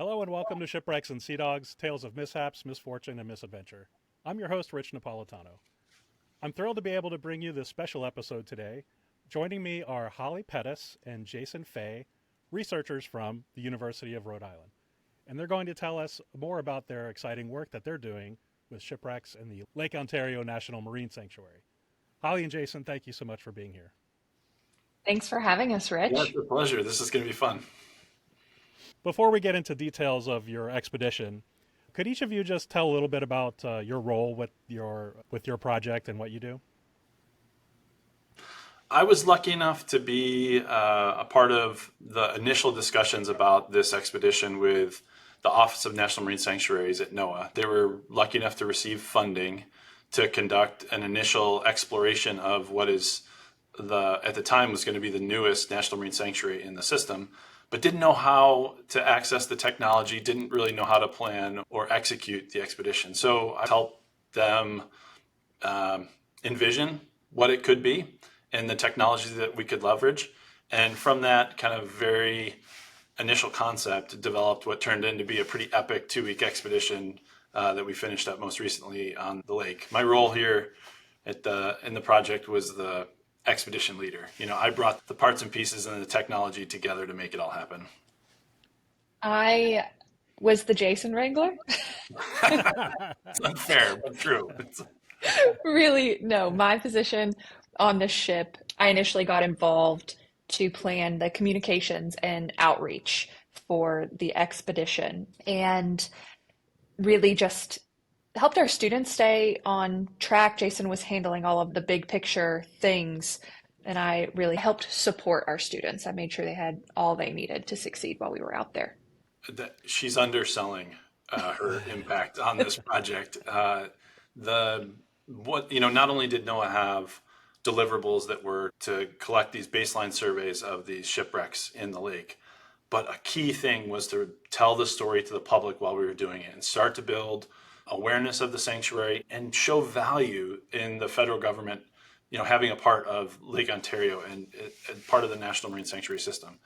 Hello and welcome to Shipwrecks and Sea Dogs, Tales of Mishaps, Misfortune, and Misadventure. I'm your host, Rich Napolitano. I'm thrilled to be able to bring you this special episode today. Joining me are Holly Pettus and Jason Fahy, researchers from the University of Rhode Island. And they're going to tell us more about their exciting work that they're doing with shipwrecks in the Lake Ontario National Marine Sanctuary. Holly and Jason, thank you so much for being here. Thanks for having us, Yeah, Rich. it's a pleasure. This is going to be fun. Before we get into details of your expedition, could each of you just tell a little bit about your role with your project and what you do? I was lucky enough to be a part of the initial discussions about this expedition with the Office of National Marine Sanctuaries at NOAA. They were lucky enough to receive funding to conduct an initial exploration of what is at the time was going to be the newest National Marine Sanctuary in the system, but didn't know how to access the technology, didn't really know how to plan or execute the expedition. So I helped them envision what it could be and the technology that we could leverage. And from that kind of very initial concept, developed what turned into be a pretty epic 2-week expedition that we finished up most recently on the lake. My role here in the project was the expedition leader. I brought the parts and pieces and the technology together to make it all happen. I was the Jason Wrangler. It's unfair, but true. Really, no, my position on the ship, I initially got involved to plan the communications and outreach for the expedition and really just helped our students stay on track. Jason was handling all of the big picture things, and I really helped support our students. I made sure they had all they needed to succeed while we were out there. She's underselling her impact on this project. Not only did NOAA have deliverables that were to collect these baseline surveys of these shipwrecks in the lake, but a key thing was to tell the story to the public while we were doing it and start to build awareness of the sanctuary and show value in the federal government, having a part of Lake Ontario and part of the National Marine Sanctuary system.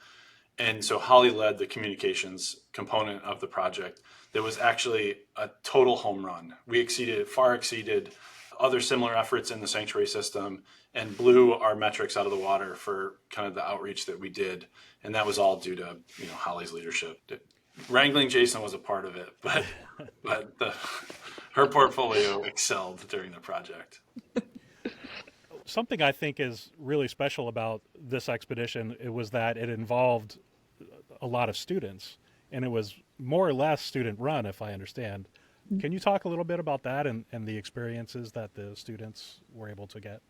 And so Holly led the communications component of the project. That was actually a total home run. We far exceeded other similar efforts in the sanctuary system and blew our metrics out of the water for kind of the outreach that we did. And that was all due to, Holly's leadership. Wrangling Jason was a part of it, but her portfolio excelled during the project. Something I think is really special about this expedition, it was that it involved a lot of students, and it was more or less student run, if I understand. Can you talk a little bit about that and the experiences that the students were able to get?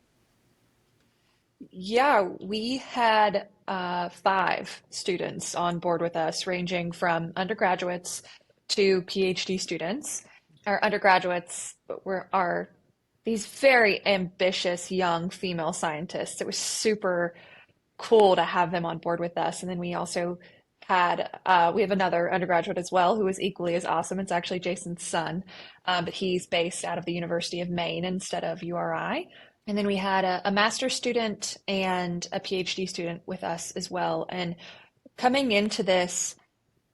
Yeah, we had 5 students on board with us, ranging from undergraduates to PhD students. Our undergraduates are these very ambitious young female scientists. It was super cool to have them on board with us. And then we also we have another undergraduate as well who is equally as awesome. It's actually Jason's son, but he's based out of the University of Maine instead of URI. And then we had a master's student and a PhD student with us as well. And coming into this,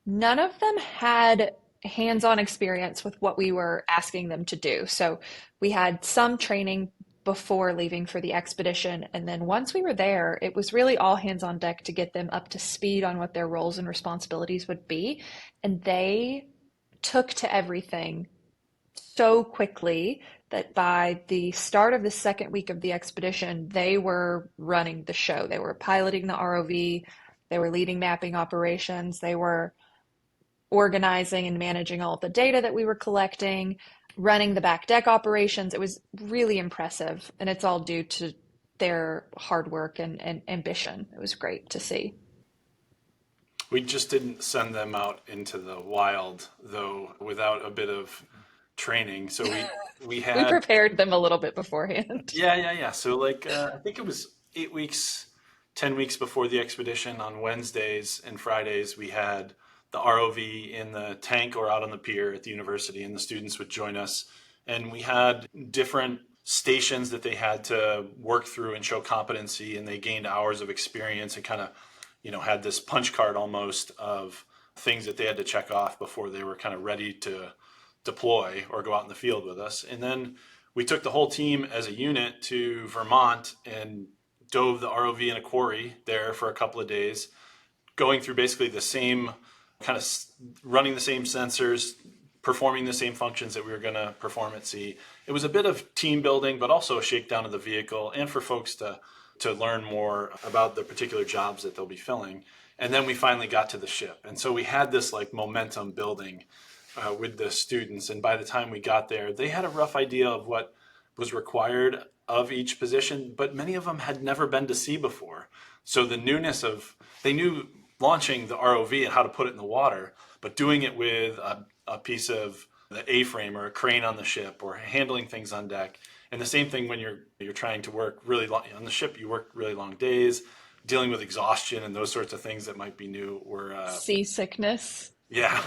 none of them had hands-on experience with what we were asking them to do. So we had some training before leaving for the expedition. And then once we were there, it was really all hands on deck to get them up to speed on what their roles and responsibilities would be. And they took to everything so quickly that by the start of the second week of the expedition, they were running the show. They were piloting the ROV, they were leading mapping operations, they were organizing and managing all of the data that we were collecting, running the back deck operations. It was really impressive, and it's all due to their hard work and ambition. It was great to see. We just didn't send them out into the wild, though, without a bit of training. So we had We prepared them a little bit beforehand. Yeah. So I think it was 8 weeks, 10 weeks before the expedition. On Wednesdays and Fridays, we had the ROV in the tank or out on the pier at the university, and the students would join us. And we had different stations that they had to work through and show competency, and they gained hours of experience and kind of, had this punch card almost of things that they had to check off before they were kind of ready to deploy or go out in the field with us. And then we took the whole team as a unit to Vermont and dove the ROV in a quarry there for a couple of days, going through basically the same kind of running the same sensors, performing the same functions that we were going to perform at sea. It was a bit of team building, but also a shakedown of the vehicle and for folks to learn more about the particular jobs that they'll be filling. And then we finally got to the ship. And so we had this like momentum building with the students. And by the time we got there, they had a rough idea of what was required of each position, but many of them had never been to sea before. So the newness they knew launching the ROV and how to put it in the water, but doing it with a piece of the A-frame or a crane on the ship or handling things on deck. And the same thing when you're trying to work really long on the ship, you work really long days, dealing with exhaustion and those sorts of things that might be new. Were seasickness. Yeah,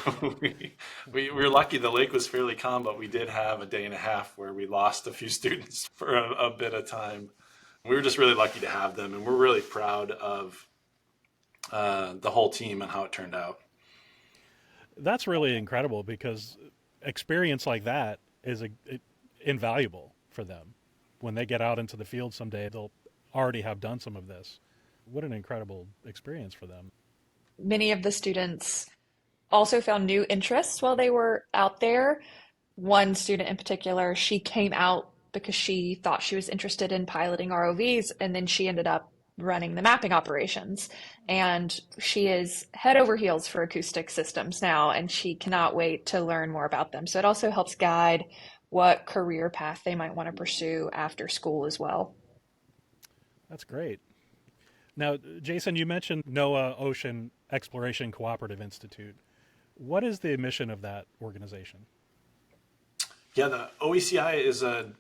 we were lucky. The lake was fairly calm, but we did have a day and a half where we lost a few students for a bit of time. We were just really lucky to have them, and we're really proud of the whole team and how it turned out. That's really incredible because experience like that is invaluable for them. When they get out into the field someday, they'll already have done some of this. What an incredible experience for them. Many of the students also found new interests while they were out there. One student in particular, she came out because she thought she was interested in piloting ROVs, and then she ended up running the mapping operations. And she is head over heels for acoustic systems now, and she cannot wait to learn more about them. So it also helps guide what career path they might want to pursue after school as well. That's great. Now, Jason, you mentioned NOAA Ocean Exploration Cooperative Institute. What is the mission of that organization? Yeah, the OECI is an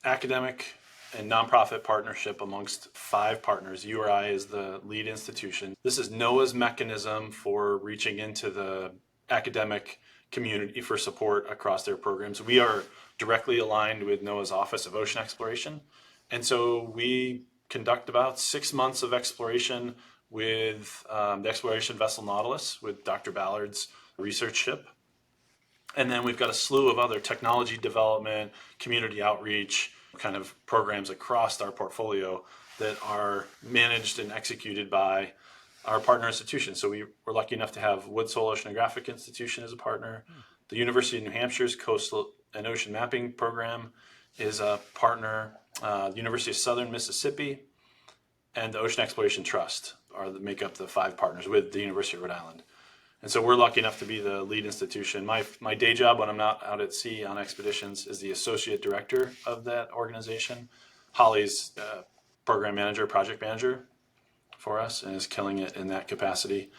academic and nonprofit partnership amongst 5 partners. URI is the lead institution. This is NOAA's mechanism for reaching into the academic community for support across their programs. We are directly aligned with NOAA's Office of Ocean Exploration. And so we conduct about 6 months of exploration with the exploration vessel Nautilus, with Dr. Ballard's research ship. And then we've got a slew of other technology development, community outreach kind of programs across our portfolio that are managed and executed by our partner institutions. So we were lucky enough to have Woodsole Oceanographic Institution as a partner. The University of New Hampshire's Coastal and Ocean Mapping Program is a partner. The University of Southern Mississippi and the Ocean Exploration Trust make up the 5 partners with the University of Rhode Island. And so we're lucky enough to be the lead institution. My day job when I'm not out at sea on expeditions is the associate director of that organization. Holly's program manager, project manager for us, and is killing it in that capacity.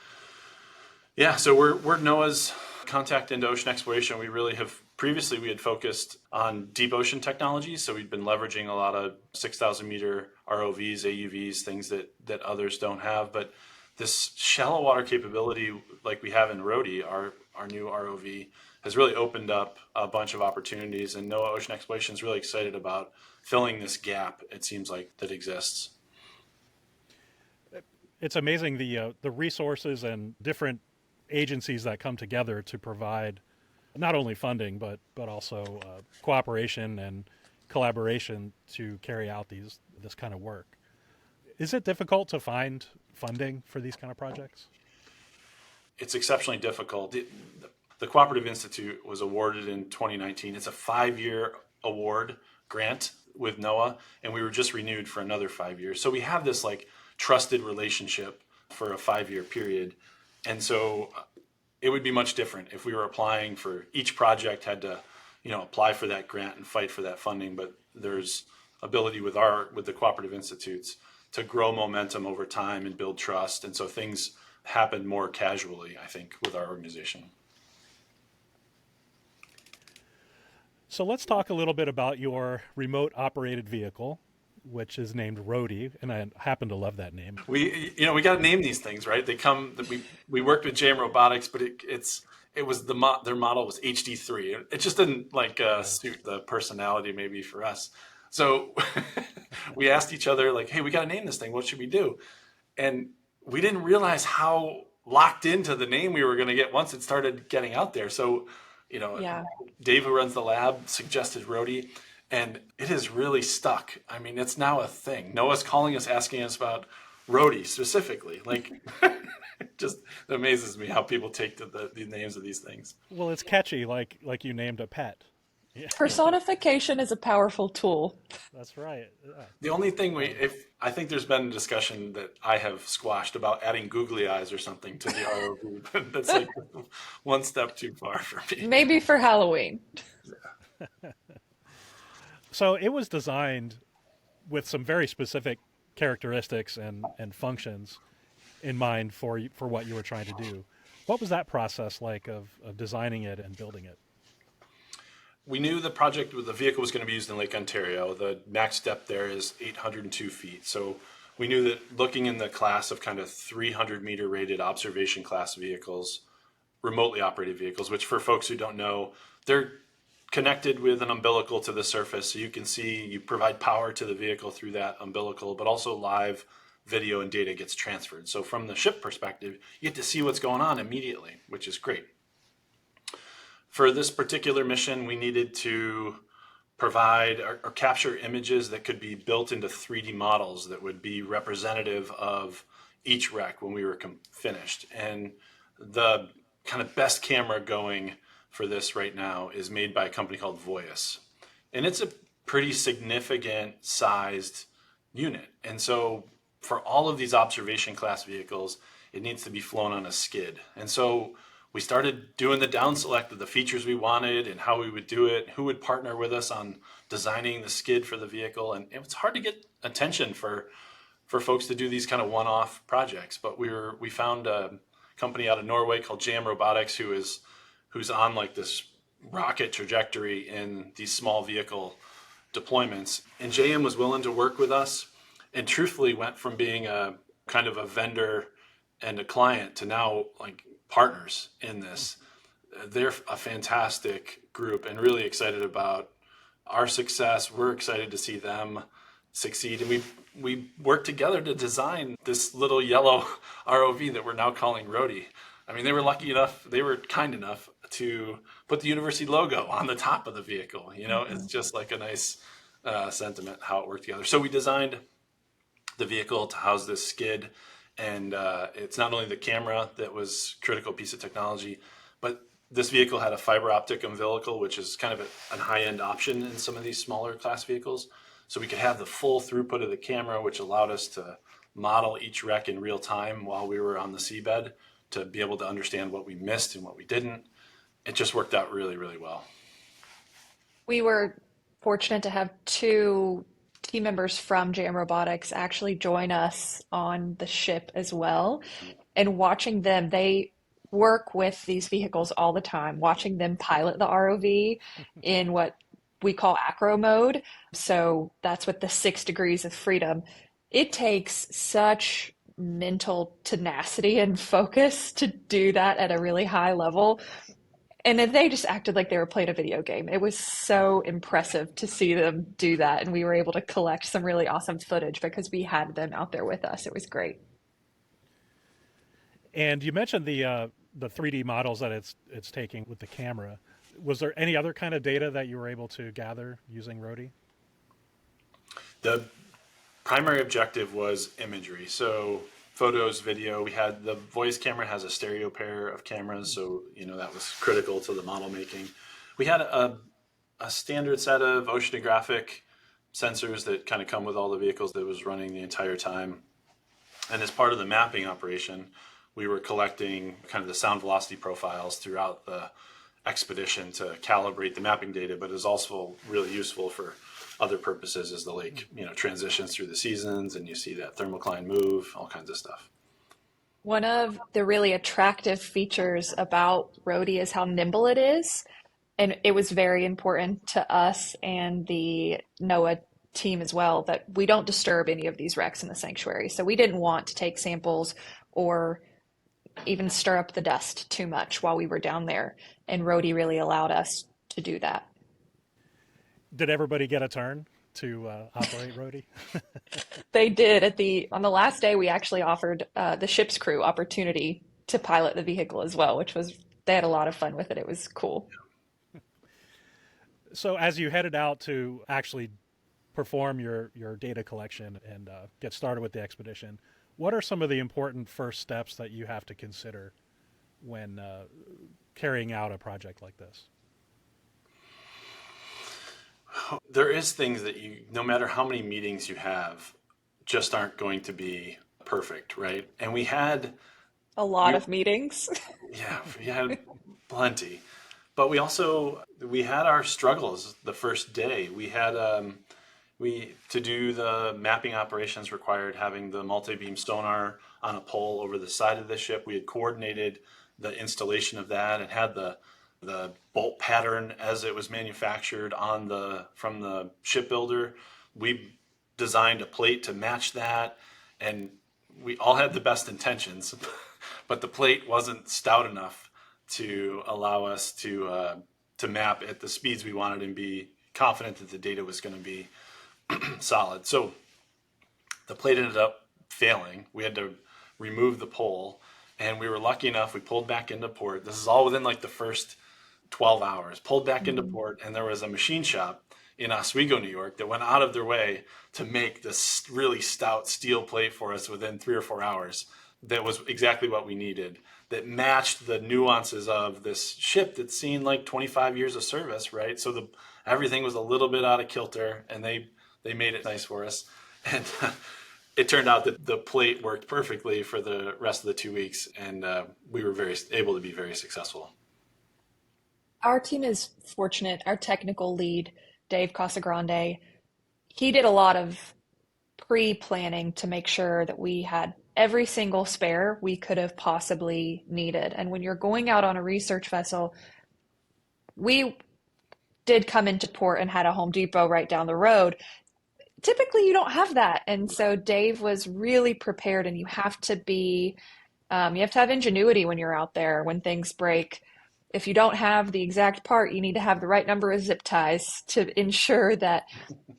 Yeah, so we're NOAA's contact into ocean exploration. We really have, previously we had focused on deep ocean technologies. So we've been leveraging a lot of 6,000 meter ROVs, AUVs, things that others don't have. But this shallow water capability, like we have in Rhody, our new ROV, has really opened up a bunch of opportunities, and NOAA Ocean Exploration is really excited about filling this gap, it seems like, that exists. It's amazing the resources and different agencies that come together to provide not only funding but also cooperation and collaboration to carry out this kind of work. Is it difficult to find funding for these kind of projects? It's exceptionally difficult. The Cooperative Institute was awarded in 2019. It's a 5-year award grant with NOAA, and we were just renewed for another 5 years. So we have this like trusted relationship for a 5-year period. And so it would be much different if we were applying for each project, had to, apply for that grant and fight for that funding. But there's ability with the cooperative institutes to grow momentum over time and build trust. And so things happen more casually, I think, with our organization. So let's talk a little bit about your remote operated vehicle, which is named Rhody, and I happen to love that name. We got to name these things, right? We worked with JM Robotics, but their model was HD3. It just didn't suit the personality maybe for us. So we asked each other, like, hey, we got to name this thing. What should we do? And we didn't realize how locked into the name we were going to get once it started getting out there. So, Yeah. Dave, who runs the lab, suggested Rhody, and it has really stuck. I mean, it's now a thing. Noah's calling us, asking us about Rhody specifically. Like, it just amazes me how people take to the names of these things. Well, it's catchy, like you named a pet. Yeah, Personification is a powerful tool. that's right. Yeah. The only thing I think there's been a discussion that I have squashed about adding googly eyes or something to the ROV, but that's like one step too far for me. Maybe for Halloween. So it was designed with some very specific characteristics and functions in mind for what you were trying to do. What was that process like of designing it and building it? We knew the vehicle was going to be used in Lake Ontario. The max depth there is 802 feet. So we knew that looking in the class of kind of 300 meter rated observation class vehicles, remotely operated vehicles, which for folks who don't know, they're connected with an umbilical to the surface. So you provide power to the vehicle through that umbilical, but also live video and data gets transferred. So from the ship perspective, you get to see what's going on immediately, which is great. For this particular mission, we needed to provide or capture images that could be built into 3D models that would be representative of each wreck when we were finished. And the kind of best camera going for this right now is made by a company called Voyus. And it's a pretty significant sized unit. And so for all of these observation class vehicles, it needs to be flown on a skid. And so we started doing the down select of the features we wanted and how we would do it, who would partner with us on designing the skid for the vehicle. And it's hard to get attention for folks to do these kind of one-off projects. But we found a company out of Norway called JM Robotics who's on like this rocket trajectory in these small vehicle deployments. And JM was willing to work with us and truthfully went from being a kind of a vendor and a client to now like partners in this. They're a fantastic group and really excited about our success. We're excited to see them succeed. And we worked together to design this little yellow ROV that we're now calling Rhody. I mean, they were kind enough to put the university logo on the top of the vehicle. It's just like a nice sentiment how it worked together. So we designed the vehicle to house this skid. And it's not only the camera that was a critical piece of technology, but this vehicle had a fiber optic umbilical, which is kind of a high-end option in some of these smaller class vehicles. So we could have the full throughput of the camera, which allowed us to model each wreck in real time while we were on the seabed to be able to understand what we missed and what we didn't. It just worked out really, really well. We were fortunate to have two team members from JM Robotics actually join us on the ship as well. And watching them, they work with these vehicles all the time, watching them pilot the ROV in what we call acro mode. So that's with the 6 degrees of freedom. It takes such mental tenacity and focus to do that at a really high level. And then they just acted like they were playing a video game. It was so impressive to see them do that. And we were able to collect some really awesome footage because we had them out there with us. It was great. And you mentioned the 3D models that it's taking with the camera. Was there any other kind of data that you were able to gather using Rhody? The primary objective was imagery. So photos, video. We had the Voice camera has a stereo pair of cameras, so that was critical to the model making. We had a standard set of oceanographic sensors that kind of come with all the vehicles that was running the entire time. And as part of the mapping operation, we were collecting kind of the sound velocity profiles throughout the expedition to calibrate the mapping data, but is also really useful for other purposes as the lake, transitions through the seasons and you see that thermocline move, all kinds of stuff. One of the really attractive features about Rhody is how nimble it is. And it was very important to us and the NOAA team as well that we don't disturb any of these wrecks in the sanctuary. So we didn't want to take samples or even stir up the dust too much while we were down there. And Rhody really allowed us to do that. Did everybody get a turn to operate Rhody? They did. On the last day, we actually offered the ship's crew opportunity to pilot the vehicle as well, they had a lot of fun with it. It was cool. So as you headed out to actually perform your data collection and get started with the expedition, what are some of the important first steps that you have to consider when carrying out a project like this? There is things that no matter how many meetings you have, just aren't going to be perfect, right? And we had A lot of meetings. yeah, we had plenty, but we had our struggles the first day. We had to do the mapping operations required having the multi-beam sonar on a pole over the side of the ship. We had coordinated the installation of that and had the bolt pattern as it was manufactured from the shipbuilder. We designed a plate to match that, and we all had the best intentions, but the plate wasn't stout enough to allow us to map at the speeds we wanted and be confident that the data was going to be solid. So the plate ended up failing. We had to remove the pole, and we were lucky enough. We pulled back into port. This is all within like the first 12 hours. Pulled back into port, and there was a machine shop in Oswego, New York, that went out of their way to make this really stout steel plate for us within 3 or 4 hours. That was exactly what we needed. That matched the nuances of this ship that's seen like 25 years of service, right? So everything was a little bit out of kilter, and they made it nice for us. And it turned out that the plate worked perfectly for the rest of the 2 weeks, and we were able to be very successful. Our team is fortunate. Our technical lead, Dave Casagrande, he did a lot of pre-planning to make sure that we had every single spare we could have possibly needed. And when you're going out on a research vessel, we did come into port and had a Home Depot right down the road. Typically, you don't have that. And so Dave was really prepared, and you have to have ingenuity when you're out there, when things break. If you don't have the exact part, you need to have the right number of zip ties to ensure that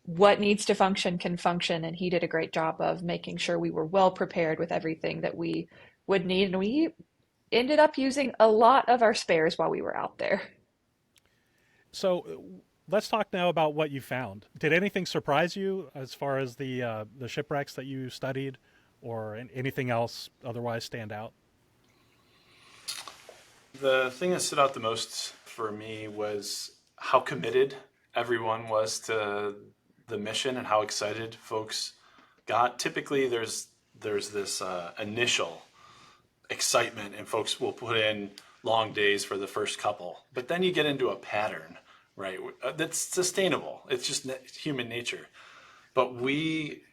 what needs to function can function. And he did a great job of making sure we were well prepared with everything that we would need. And we ended up using a lot of our spares while we were out there. So let's talk now about what you found. Did anything surprise you as far as the shipwrecks that you studied, or anything else otherwise stand out? The thing that stood out the most for me was how committed everyone was to the mission and how excited folks got. Typically, there's this initial excitement, and folks will put in long days for the first couple, but then you get into a pattern, right? That's sustainable. It's just human nature. But we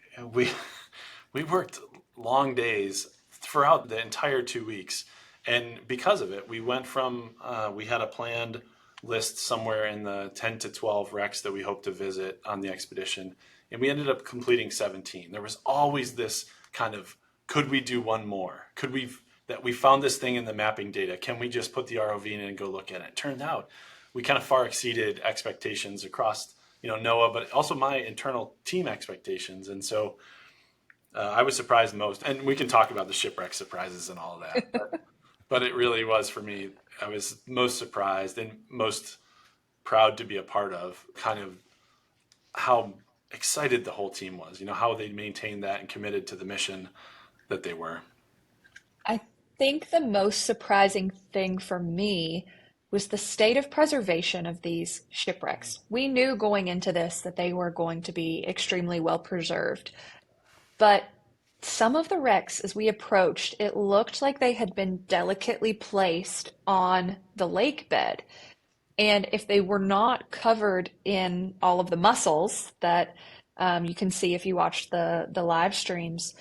worked long days throughout the entire 2 weeks. And because of it, we went from, we had a planned list somewhere in the 10 to 12 wrecks that we hoped to visit on the expedition. And we ended up completing 17. There was always this kind of, could we do one more? We found this thing in the mapping data. Can we just put the ROV in and go look at it? It turned out we kind of far exceeded expectations across, NOAA, but also my internal team expectations. And so I was surprised most, and we can talk about the shipwreck surprises and all of that. But it really was, for me, I was most surprised and most proud to be a part of kind of how excited the whole team was, how they maintained that and committed to the mission that they were. I think the most surprising thing for me was the state of preservation of these shipwrecks. We knew going into this that they were going to be extremely well preserved, but some of the wrecks, as we approached, it looked like they had been delicately placed on the lake bed. And if they were not covered in all of the mussels that you can see if you watch the live streams,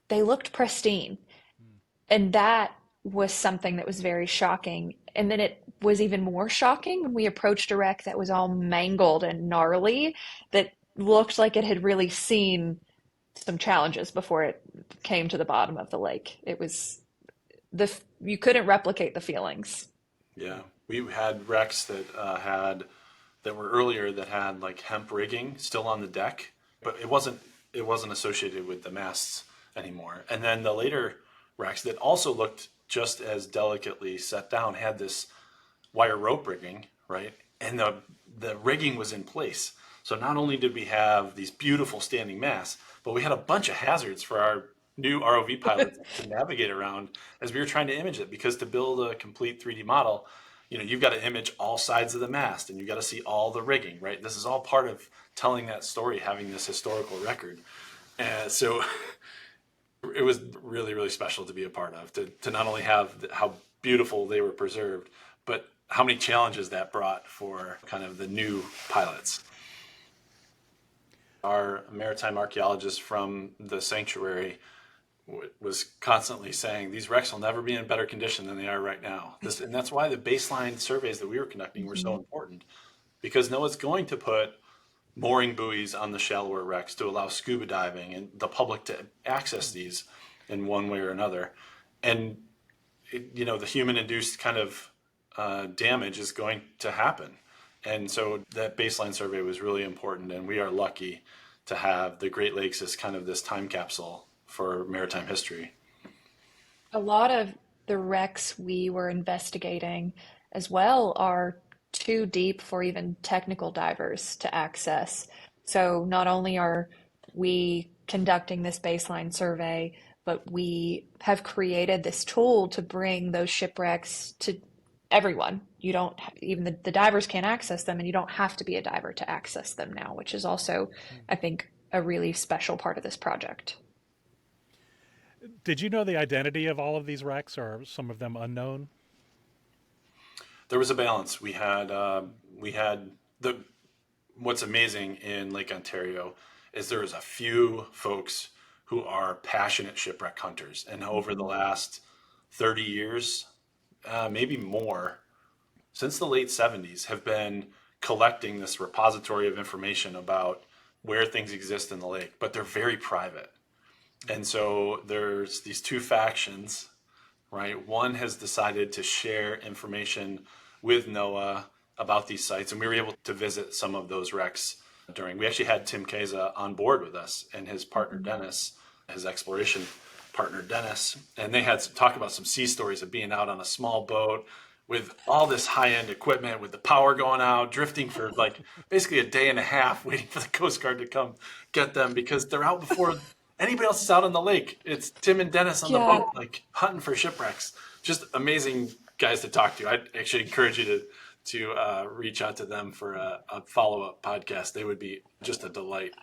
they looked pristine. And that was something that was very shocking. And then it was even more shocking when we approached a wreck that was all mangled and gnarly, that looked like it had really seen some challenges before it came to the bottom of the lake. It was you couldn't replicate the feelings. Yeah, we had wrecks that were earlier that had like hemp rigging still on the deck, but it wasn't associated with the masts anymore. And then the later wrecks that also looked just as delicately set down, had this wire rope rigging, right? And the rigging was in place. So not only did we have these beautiful standing masts, but we had a bunch of hazards for our new ROV pilots to navigate around as we were trying to image it. Because to build a complete 3D model, you've got to image all sides of the mast and you've got to see all the rigging, right? This is all part of telling that story, having this historical record. And so it was really, really special to be a part of, to not only have how beautiful they were preserved, but how many challenges that brought for kind of the new pilots. Our maritime archaeologist from the sanctuary was constantly saying these wrecks will never be in better condition than they are right now. And that's why the baseline surveys that we were conducting were so important, because NOAA's going to put mooring buoys on the shallower wrecks to allow scuba diving and the public to access these in one way or another. And the human-induced kind of damage is going to happen. And so that baseline survey was really important, and we are lucky to have the Great Lakes as kind of this time capsule for maritime history. A lot of the wrecks we were investigating as well are too deep for even technical divers to access. So not only are we conducting this baseline survey, but we have created this tool to bring those shipwrecks to everyone. You don't, even the divers can't access them, and you don't have to be a diver to access them now, which is also, I think, a really special part of this project. Did you know the identity of all of these wrecks, or are some of them unknown? There was a balance. We had what's amazing in Lake Ontario is there is a few folks who are passionate shipwreck hunters, and over the last 30 years, maybe more, since the late 70s, have been collecting this repository of information about where things exist in the lake, but they're very private. And so there's these two factions, right? One has decided to share information with NOAA about these sites, and we were able to visit some of those wrecks we actually had Tim Keza on board with us and his partner Dennis, his exploration partner Dennis, and they had talk about some sea stories of being out on a small boat with all this high-end equipment, with the power going out, drifting for like basically a day and a half, waiting for the Coast Guard to come get them because they're out before anybody else is out on the lake. It's Tim and Dennis on the boat, like hunting for shipwrecks. Just amazing guys to talk to. I'd actually encourage you to reach out to them for a follow-up podcast. They would be just a delight.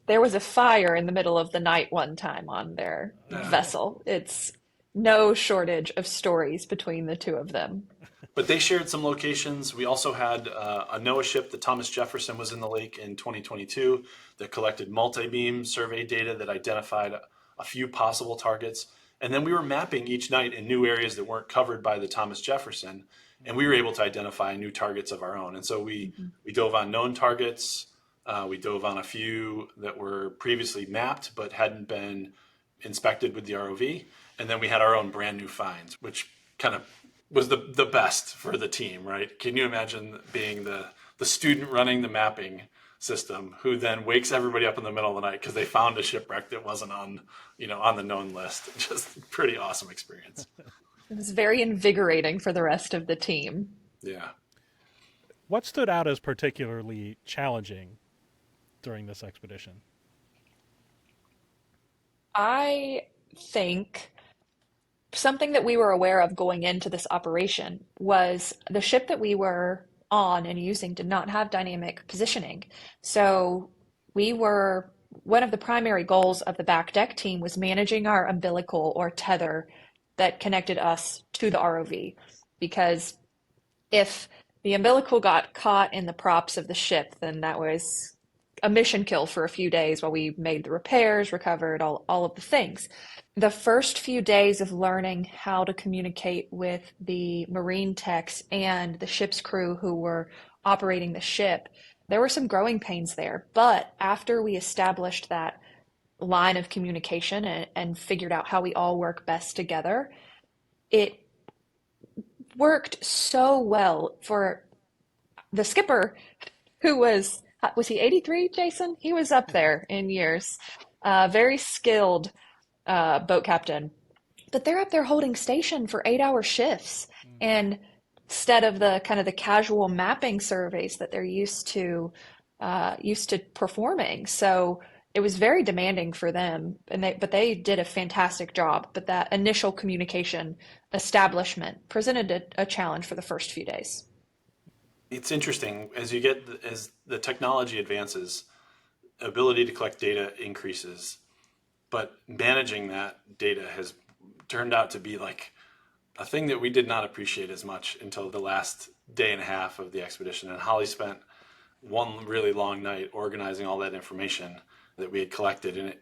There was a fire in the middle of the night one time on their vessel. It's no shortage of stories between the two of them. But they shared some locations. We also had a NOAA ship, the Thomas Jefferson, was in the lake in 2022 that collected multi-beam survey data that identified a few possible targets. And then we were mapping each night in new areas that weren't covered by the Thomas Jefferson, and we were able to identify new targets of our own. And so we dove on known targets. We dove on a few that were previously mapped but hadn't been inspected with the ROV. And then we had our own brand new finds, which kind of was the best for the team, right? Can you imagine being the student running the mapping system who then wakes everybody up in the middle of the night because they found a shipwreck that wasn't on the known list? Just pretty awesome experience. It was very invigorating for the rest of the team. Yeah. What stood out as particularly challenging during this expedition? I think something that we were aware of going into this operation was the ship that we were on and using did not have dynamic positioning. So one of the primary goals of the back deck team was managing our umbilical or tether that connected us to the ROV. Because if the umbilical got caught in the props of the ship, then that was a mission kill for a few days while we made the repairs, recovered all of the things. The first few days of learning how to communicate with the marine techs and the ship's crew who were operating the ship, there were some growing pains there. But after we established that line of communication and figured out how we all work best together, it worked so well for the skipper, who was he 83, Jason? He was up there in years. Very skilled boat captain. but they're up there holding station for 8-hour shifts. And instead of the kind of the casual mapping surveys that they're used to performing. So it was very demanding for them, but they did a fantastic job. But that initial communication establishment presented a challenge for the first few days. It's interesting as the technology advances, ability to collect data increases, but managing that data has turned out to be like a thing that we did not appreciate as much until the last day and a half of the expedition. And Holly spent one really long night organizing all that information that we had collected. And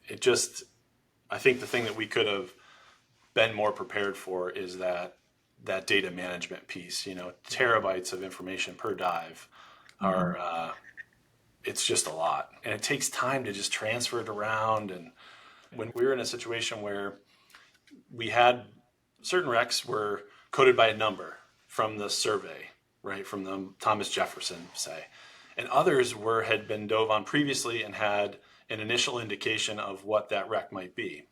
I think the thing that we could have been more prepared for is that data management piece. Terabytes of information per dive are, it's just a lot. And it takes time to just transfer it around. And when we were in a situation where we had certain wrecks were coded by a number from the survey, right, from the Thomas Jefferson, say, and others had been dove on previously and had an initial indication of what that wreck might be.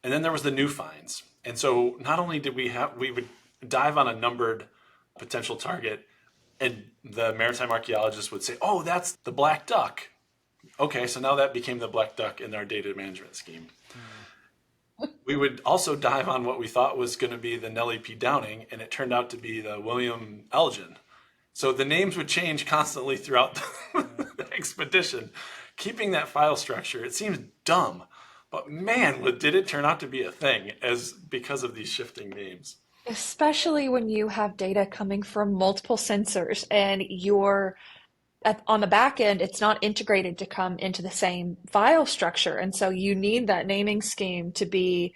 And then there was the new finds. And so not only did we would dive on a numbered potential target, and the maritime archaeologists would say, oh, that's the black duck. Okay, so now that became the black duck in our data management scheme. We would also dive on what we thought was going to be the Nellie P. Downing, and it turned out to be the William Elgin. So the names would change constantly throughout the expedition. Keeping that file structure, it seems dumb, but man, did it turn out to be a thing because of these shifting names. Especially when you have data coming from multiple sensors and on the back end, it's not integrated to come into the same file structure. And so you need that naming scheme to be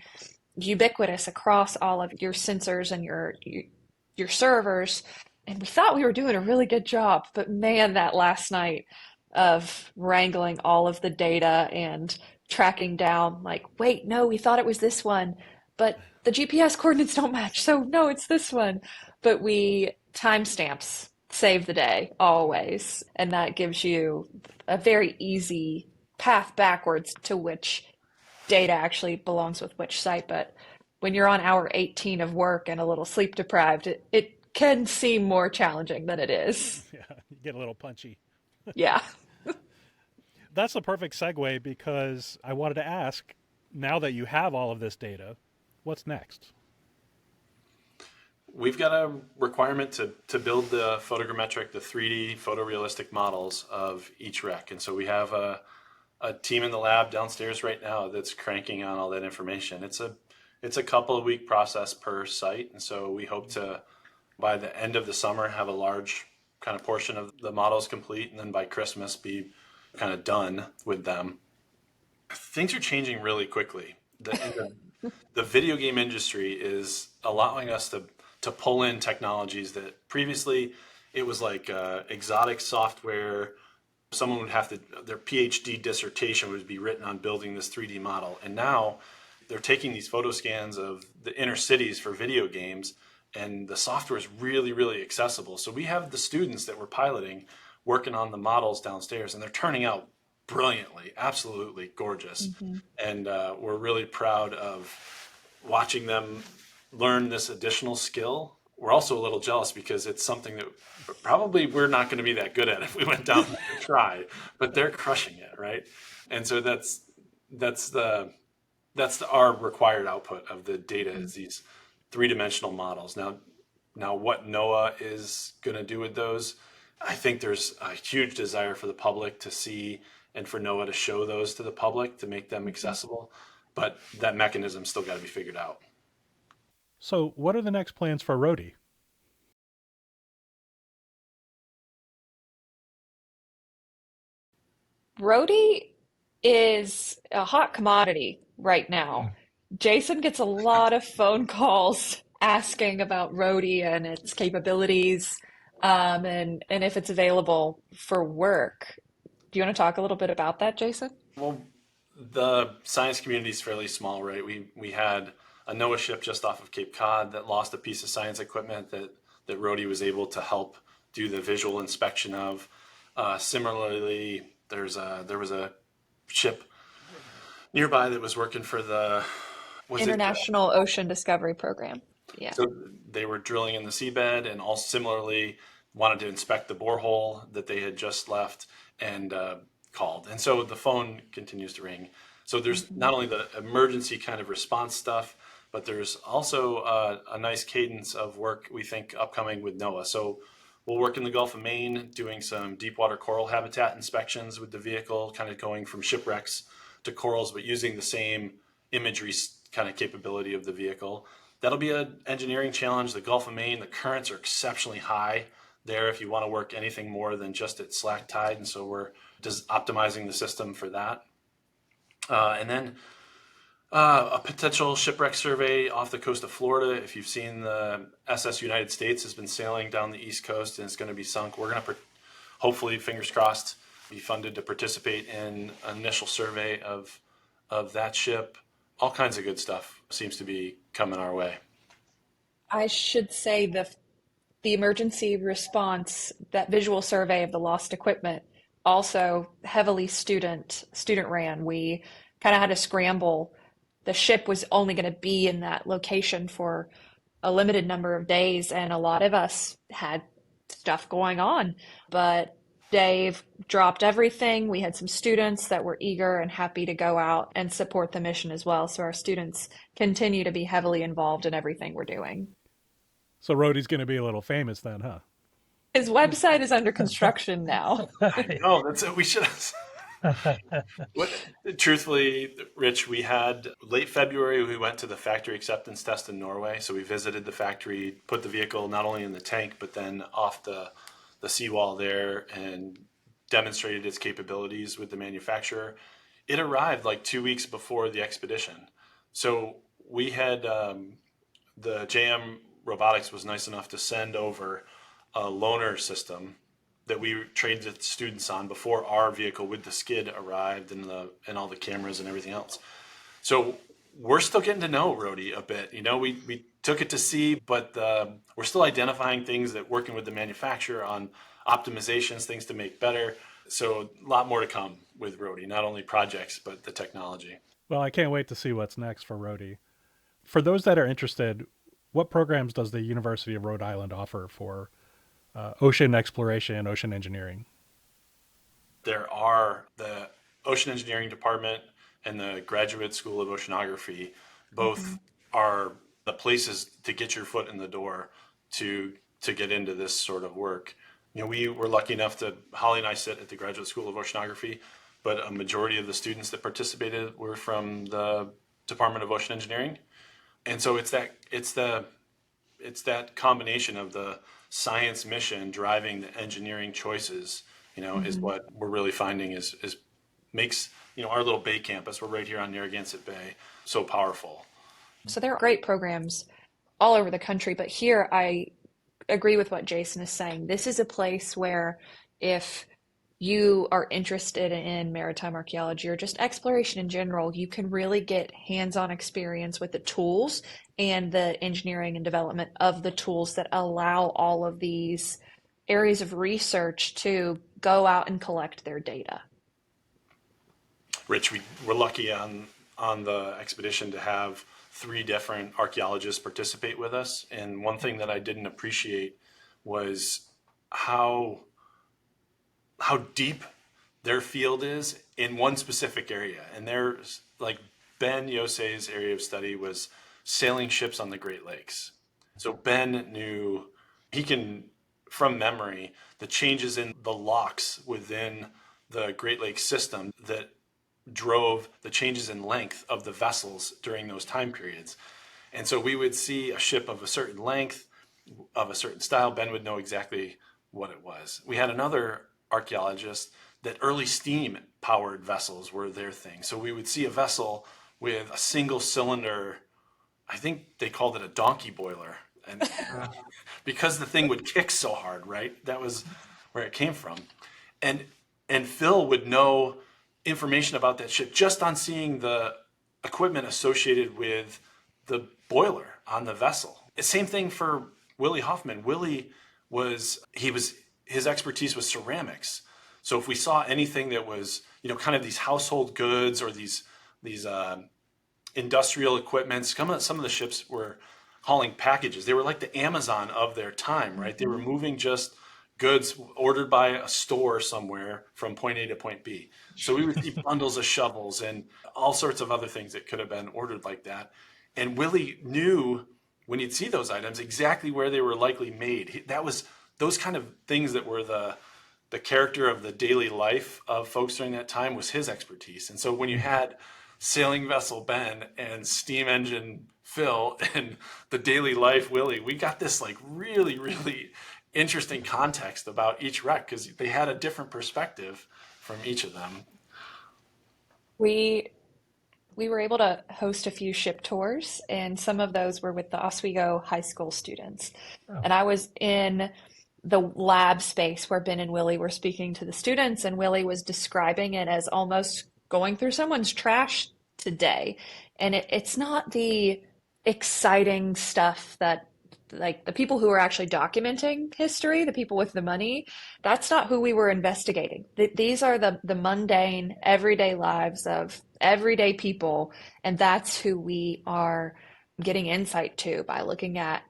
ubiquitous across all of your sensors and your servers. And we thought we were doing a really good job, but man, that last night of wrangling all of the data and tracking down, like, wait, no, we thought it was this one, but the GPS coordinates don't match. So no, it's this one. But timestamps save the day always. And that gives you a very easy path backwards to which data actually belongs with which site. But when you're on hour 18 of work and a little sleep deprived, it can seem more challenging than it is. Yeah, you get a little punchy. Yeah. That's the perfect segue because I wanted to ask, now that you have all of this data, what's next? We've got a requirement to build the photogrammetric, the 3D photorealistic models of each wreck. And so we have a team in the lab downstairs right now that's cranking on all that information. It's a couple of week process per site. And so we hope to, by the end of the summer, have a large kind of portion of the models complete. And then by Christmas, be kind of done with them. Things are changing really quickly. The video game industry is allowing us to pull in technologies that previously it was like exotic software. Someone would have their PhD dissertation would be written on building this 3D model. And now they're taking these photo scans of the inner cities for video games, and the software is really, really accessible. So we have the students that we're piloting working on the models downstairs, and they're turning out brilliantly, absolutely gorgeous. Mm-hmm. And we're really proud of watching them learn this additional skill. We're also a little jealous because it's something that probably we're not going to be that good at if we went down and try, but they're crushing it, right? And so that's our required output of the data is these three-dimensional models. Now what NOAA is going to do with those, I think there's a huge desire for the public to see and for NOAA to show those to the public to make them accessible, but that mechanism's still got to be figured out. So what are the next plans for Rhody? Rhody is a hot commodity right now. Jason gets a lot of phone calls asking about Rhody and its capabilities, and if it's available for work. Do you want to talk a little bit about that, Jason? Well, the science community is fairly small, right? We had a NOAA ship just off of Cape Cod that lost a piece of science equipment that Rhody was able to help do the visual inspection of. Similarly, there was a ship nearby that was working for the Was it? International Ocean Discovery Program. Yeah. So they were drilling in the seabed and also similarly wanted to inspect the borehole that they had just left and called. And so the phone continues to ring. So there's not only the emergency kind of response stuff, but there's also a nice cadence of work we think upcoming with NOAA. So we'll work in the Gulf of Maine doing some deep water coral habitat inspections with the vehicle, kind of going from shipwrecks to corals, but using the same imagery kind of capability of the vehicle. That'll be an engineering challenge. The Gulf of Maine, the currents are exceptionally high there if you want to work anything more than just at slack tide. And so we're just optimizing the system for that. And then a potential shipwreck survey off the coast of Florida. If you've seen the SS United States has been sailing down the East Coast and it's going to be sunk. We're going to hopefully, fingers crossed, be funded to participate in an initial survey of that ship. All kinds of good stuff seems to be coming our way. I should say the emergency response, that visual survey of the lost equipment, also heavily student ran. We kind of had to scramble. The ship was only going to be in that location for a limited number of days, and a lot of us had stuff going on. But Dave dropped everything. We had some students that were eager and happy to go out and support the mission as well. So our students continue to be heavily involved in everything we're doing. So Rhody's going to be a little famous then, huh? His website is under construction now. No, that's it. We should have. Truthfully, Rich, we had late February, we went to the factory acceptance test in Norway. So we visited the factory, put the vehicle not only in the tank, but then off the seawall there and demonstrated its capabilities with the manufacturer. It arrived like 2 weeks before the expedition. So we had the JM Robotics was nice enough to send over a loaner system that we trained the students on before our vehicle with the skid arrived and all the cameras and everything else. So we're still getting to know Rhody a bit. You know, we took it to sea, but we're still identifying things that working with the manufacturer on optimizations, things to make better. So a lot more to come with Rhody, not only projects, but the technology. Well, I can't wait to see what's next for Rhody. For those that are interested, what programs does the University of Rhode Island offer for ocean exploration and ocean engineering? There are the Ocean Engineering Department and the Graduate School of Oceanography. Both are the places to get your foot in the door to get into this sort of work. You know, we were lucky enough to, Holly and I sit at the Graduate School of Oceanography, but a majority of the students that participated were from the Department of Ocean Engineering. And so it's that combination of the science mission driving the engineering choices, you know, is what we're really finding is makes, you know, our little Bay campus, we're right here on Narragansett Bay, so powerful. So there are great programs all over the country, but here I agree with what Jason is saying. This is a place where if you are interested in maritime archaeology or just exploration in general, you can really get hands-on experience with the tools and the engineering and development of the tools that allow all of these areas of research to go out and collect their data. Rich, we're lucky on the expedition to have 3 different archaeologists participate with us. And one thing that I didn't appreciate was how deep their field is in one specific area. And there's like Ben Yose's area of study was sailing ships on the Great Lakes. So Ben knew, he can, from memory, the changes in the locks within the Great Lakes system that drove the changes in length of the vessels during those time periods. And so we would see a ship of a certain length, of a certain style. Ben would know exactly what it was. We had another archaeologist that early steam powered vessels were their thing. So we would see a vessel with a single cylinder, I think they called it a donkey boiler. And because the thing would kick so hard, right? That was where it came from. And Phil would know information about that ship just on seeing the equipment associated with the boiler on the vessel. Same thing for Willie Hoffman. Willie his expertise was ceramics. So if we saw anything that was, you know, kind of these household goods or these industrial equipment. Some of the ships were hauling packages. They were like the Amazon of their time, right? They were moving just goods ordered by a store somewhere from point A to point B. So we would see bundles of shovels and all sorts of other things that could have been ordered like that. And Willie knew when he'd see those items exactly where they were likely made. That was those kind of things that were the character of the daily life of folks during that time was his expertise. And so when you had sailing vessel Ben and steam engine Phil and the daily life Willie, we got this like really, really interesting context about each wreck because they had a different perspective from each of them. We we were able to host a few ship tours, and some of those were with the Oswego High School students. Oh. And I was in the lab space where Ben and Willie were speaking to the students, and Willie was describing it as almost going through someone's trash today. And it's not the exciting stuff that, like, the people who are actually documenting history, the people with the money, that's not who we were investigating. These are the mundane, everyday lives of everyday people, and that's who we are getting insight to by looking at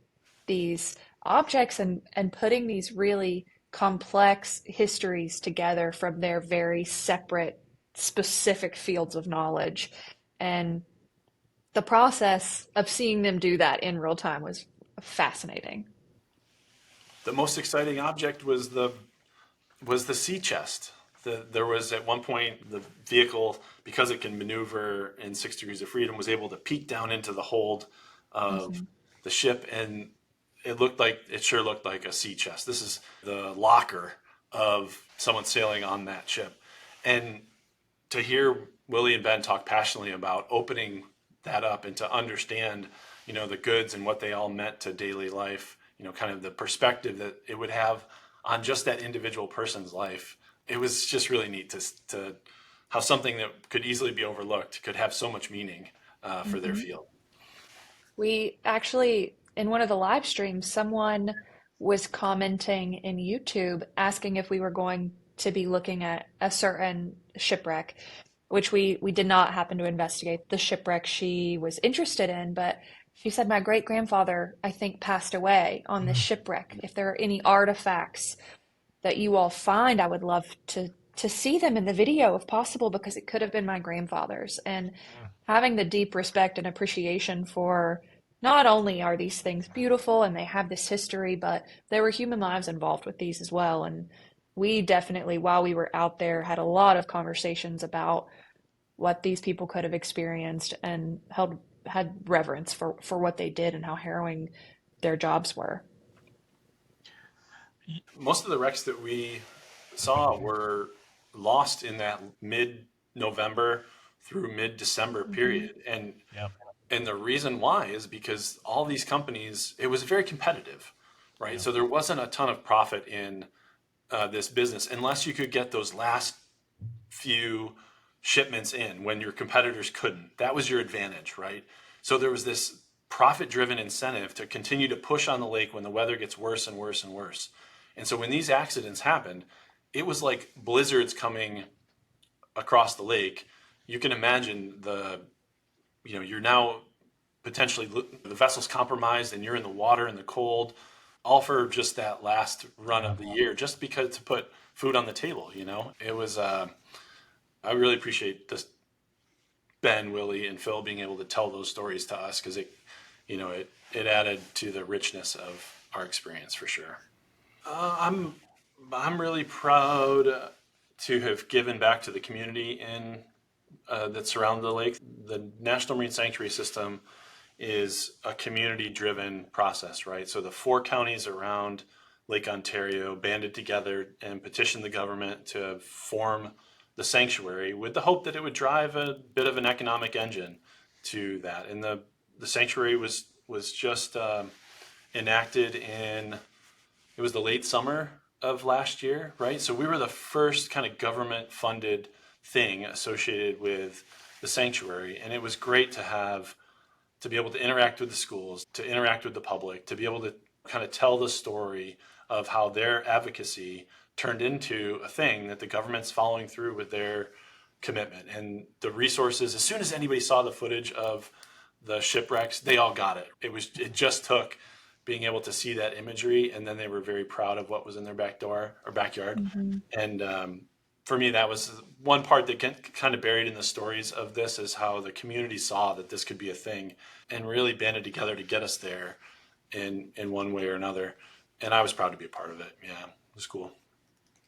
these objects and putting these really complex histories together from their very separate, specific fields of knowledge. And the process of seeing them do that in real time was fascinating. The most exciting object was the sea chest. There was at one point the vehicle, because it can maneuver in 6 degrees of freedom, was able to peek down into the hold of the ship, and it sure looked like a sea chest. This is the locker of someone sailing on that ship. And to hear Willie and Ben talk passionately about opening that up and to understand, the goods and what they all meant to daily life, kind of the perspective that it would have on just that individual person's life. It was just really neat to how something that could easily be overlooked could have so much meaning for their field. We actually, in one of the live streams, someone was commenting in YouTube asking if we were going to be looking at a certain shipwreck, which we did not happen to investigate the shipwreck she was interested in, but she said, my great-grandfather, I think, passed away on this shipwreck. If there are any artifacts that you all find, I would love to see them in the video if possible, because it could have been my grandfather's. And having the deep respect and appreciation for not only are these things beautiful and they have this history, but there were human lives involved with these as well. And we definitely, while we were out there, had a lot of conversations about what these people could have experienced and had reverence for what they did and how harrowing their jobs were. Most of the wrecks that we saw were lost in that mid-November through mid-December period. And Yeah. and the reason why is because all these companies, it was very competitive, right? So there wasn't a ton of profit in this business unless you could get those last few shipments in when your competitors couldn't. That was your advantage, right? So there was this profit-driven incentive to continue to push on the lake when the weather gets worse and worse and worse. And so when these accidents happened, it was like blizzards coming across the lake. You can imagine you're now potentially, the vessel's compromised and you're in the water in the cold, all for just that last run of the year, just because to put food on the table, It was, I really appreciate this, Ben, Willie, and Phil being able to tell those stories to us, because it added to the richness of our experience for sure. I'm really proud to have given back to the community that surround the lake. The National Marine Sanctuary System is a community-driven process, right? So the 4 counties around Lake Ontario banded together and petitioned the government to form the sanctuary with the hope that it would drive a bit of an economic engine to that. And the sanctuary was just enacted it was the late summer of last year, right? So we were the first kind of government-funded thing associated with the sanctuary, and it was great to be able to interact with the schools, to interact with the public, to be able to kind of tell the story of how their advocacy turned into a thing that the government's following through with their commitment. And the resources, as soon as anybody saw the footage of the shipwrecks, they all got it. It just took being able to see that imagery, and then they were very proud of what was in their back door or backyard. Mm-hmm. And for me, that was one part that kind of buried in the stories of this, is how the community saw that this could be a thing and really banded together to get us there in one way or another. And I was proud to be a part of it. Yeah, it was cool.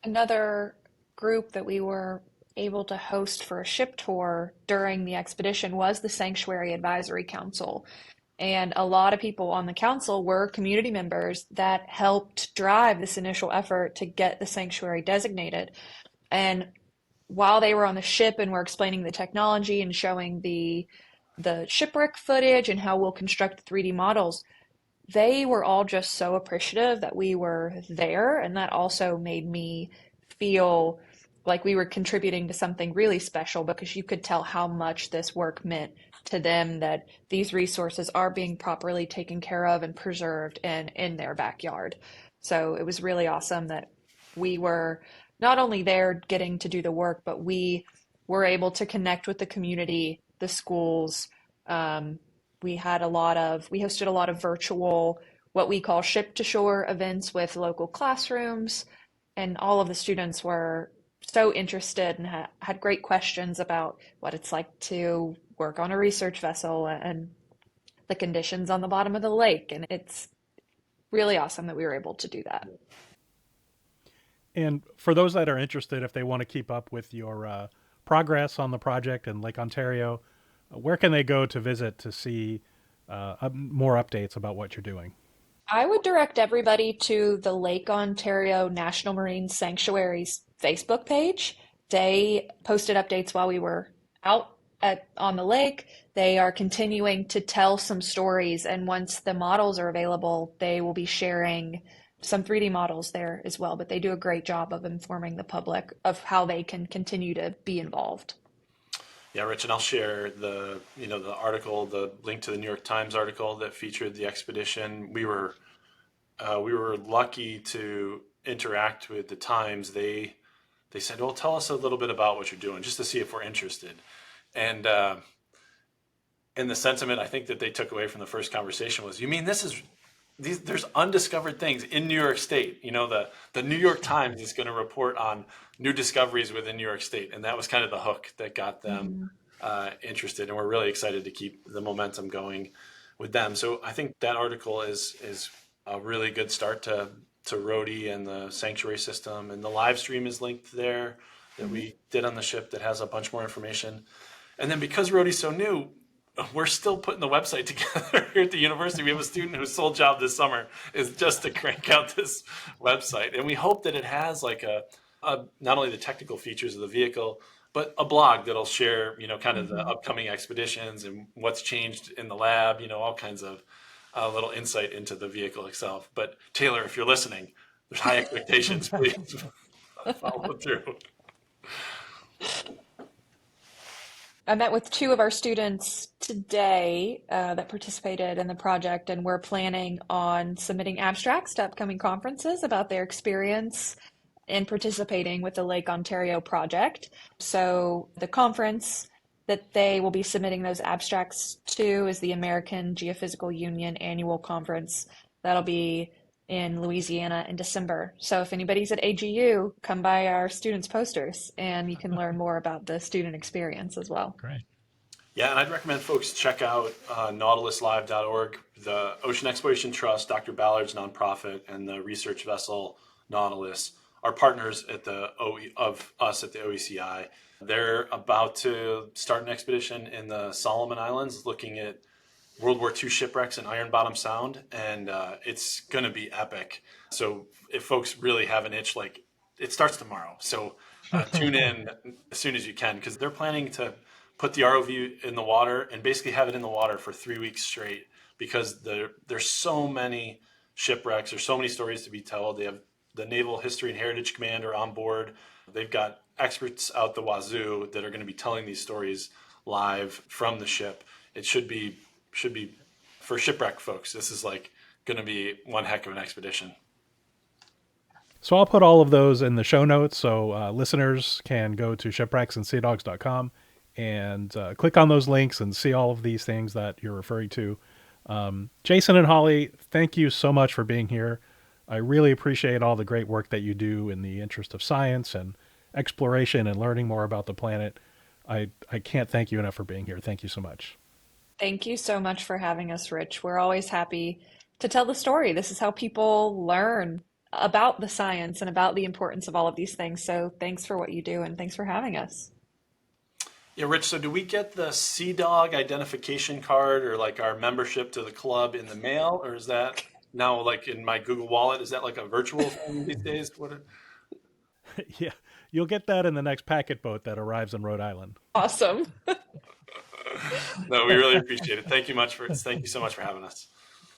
Another group that we were able to host for a ship tour during the expedition was the Sanctuary Advisory Council. And a lot of people on the council were community members that helped drive this initial effort to get the sanctuary designated. And while they were on the ship and were explaining the technology and showing the shipwreck footage and how we'll construct the 3D models, they were all just so appreciative that we were there. And that also made me feel like we were contributing to something really special, because you could tell how much this work meant to them, that these resources are being properly taken care of and preserved and in their backyard. So it was really awesome that we were not only there getting to do the work, but we were able to connect with the community, the schools. We hosted a lot of virtual, what we call ship to shore events with local classrooms, and all of the students were so interested and had great questions about what it's like to work on a research vessel and the conditions on the bottom of the lake. And it's really awesome that we were able to do that. And for those that are interested, if they want to keep up with your progress on the project in Lake Ontario, where can they go to visit to see more updates about what you're doing? I would direct everybody to the Lake Ontario National Marine Sanctuary's Facebook page. They posted updates while we were out on the lake. They are continuing to tell some stories, and once the models are available, they will be sharing some 3D models there as well. But they do a great job of informing the public of how they can continue to be involved. Yeah, Rich, and I'll share the article, the link to the New York Times article that featured the expedition. We were lucky to interact with the Times. They said, "Well, tell us a little bit about what you're doing, just to see if we're interested." And the sentiment I think that they took away from the first conversation was, "You mean there's undiscovered things in New York State? The New York Times is going to report on new discoveries within New York State," and that was kind of the hook that got them interested. And we're really excited to keep the momentum going with them. So I think that article is a really good start to Rhody and the sanctuary system, and the live stream is linked there that we did on the ship that has a bunch more information. And then because Rhody's so new, we're still putting the website together here at the university. We have a student whose sole job this summer is just to crank out this website. And we hope that it has like not only the technical features of the vehicle, but a blog that'll share, kind of the upcoming expeditions and what's changed in the lab, all kinds of little insight into the vehicle itself. But Taylor, if you're listening, there's high expectations. Please follow through. I met with two of our students today that participated in the project, and we're planning on submitting abstracts to upcoming conferences about their experience in participating with the Lake Ontario project. So the conference that they will be submitting those abstracts to is the American Geophysical Union Annual Conference. That'll be in Louisiana in December. So if anybody's at AGU, come by our students' posters and you can learn more about the student experience as well. Great. Yeah, and I'd recommend folks check out nautiluslive.org. The Ocean Exploration Trust, Dr. Ballard's nonprofit, and the research vessel Nautilus are partners of us at the OECI. They're about to start an expedition in the Solomon Islands looking at World War II shipwrecks in Iron Bottom Sound, and it's going to be epic. So if folks really have an itch, it starts tomorrow. So tune in as soon as you can, because they're planning to put the ROV in the water and basically have it in the water for 3 weeks straight, because there's so many shipwrecks. There's so many stories to be told. They have the Naval History and Heritage Commander on board. They've got experts out the wazoo that are going to be telling these stories live from the ship. It should be for shipwreck folks. This is going to be one heck of an expedition. So I'll put all of those in the show notes, so listeners can go to shipwrecksandseadogs.com and click on those links and see all of these things that you're referring to. Jason and Holly, thank you so much for being here. I really appreciate all the great work that you do in the interest of science and exploration and learning more about the planet. I can't thank you enough for being here. Thank you so much. Thank you so much for having us, Rich. We're always happy to tell the story. This is how people learn about the science and about the importance of all of these things. So thanks for what you do and thanks for having us. Yeah, Rich, so do we get the Sea Dog identification card or like our membership to the club in the mail, or is that now like in my Google Wallet? Is that like a virtual thing these days? Yeah, you'll get that in the next packet boat that arrives in Rhode Island. Awesome. No, we really appreciate it. Thank you so much for having us.